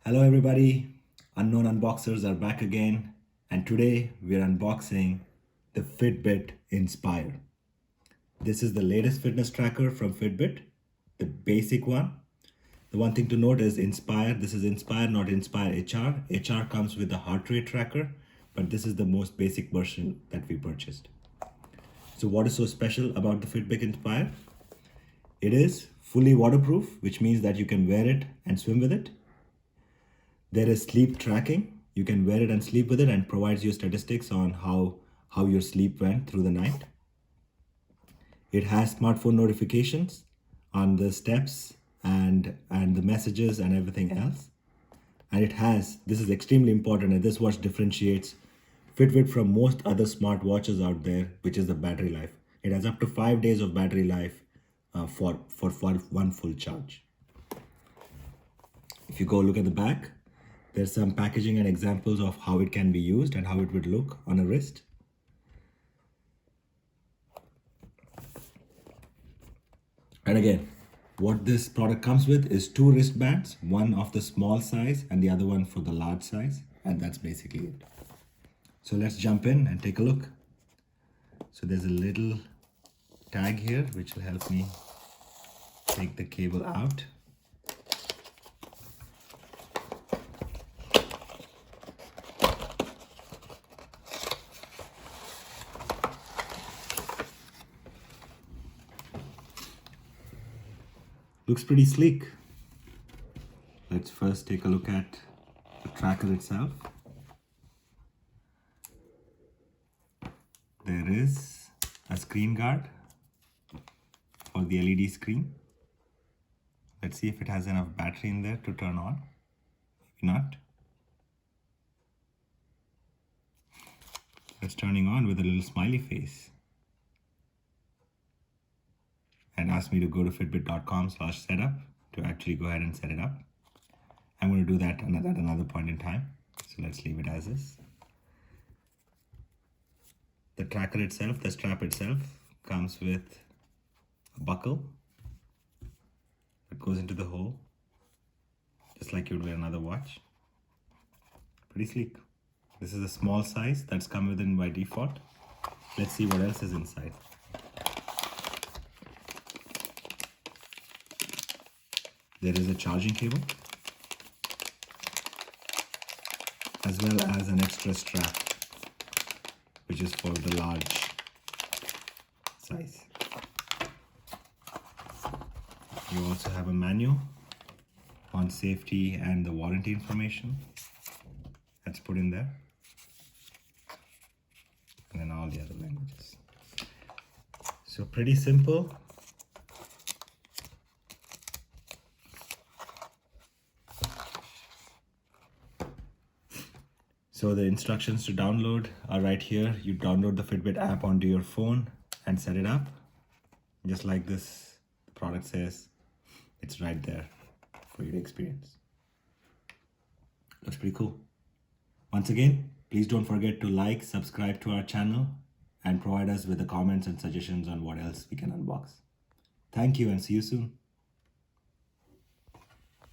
Hello everybody, unknown unboxers are back again, and today we're unboxing the Fitbit Inspire. This is the latest fitness tracker from Fitbit, the basic one. The one thing to note is Inspire. This is Inspire, not Inspire HR. HR comes with a heart rate tracker, but this is the most basic version that we purchased. So what is so special about the Fitbit Inspire? It is fully waterproof, which means that you can wear it and swim with it. There is sleep tracking. You can wear it and sleep with it, and provides you statistics on how your sleep went through the night. It has smartphone notifications on the steps and the messages and everything else. And it has, this is extremely important, and this watch differentiates Fitbit from most other smartwatches out there, which is the battery life. It has up to 5 days of battery life for one full charge. If you go look at the back, there's some packaging and examples of how it can be used and how it would look on a wrist. And again, what this product comes with is 2 wristbands, one of the small size and the other one for the large size. And that's basically it. So let's jump in and take a look. So there's a little tag here, which will help me take the cable out. Looks pretty sleek. Let's first take a look at the tracker itself. There is a screen guard for the LED screen. Let's see if it has enough battery in there to turn on. Maybe not. It's turning on with a little smiley face. And asked me to go to fitbit.com/setup to actually go ahead and set it up. I'm going to do that at another point in time. So let's leave it as is. The tracker itself, the strap itself, comes with a buckle that goes into the hole, just like you would wear another watch. Pretty sleek. This is a small size that's come within by default. Let's see what else is inside. There is a charging cable, as well as an extra strap, which is for the large size. You also have a manual on safety and the warranty information that's put in there, and then all the other languages. So pretty simple. So the instructions to download are right here. You download the Fitbit app onto your phone and set it up. Just like this, the product says, it's right there for you to experience. Looks pretty cool. Once again, please don't forget to like, subscribe to our channel, and provide us with the comments and suggestions on what else we can unbox. Thank you and see you soon.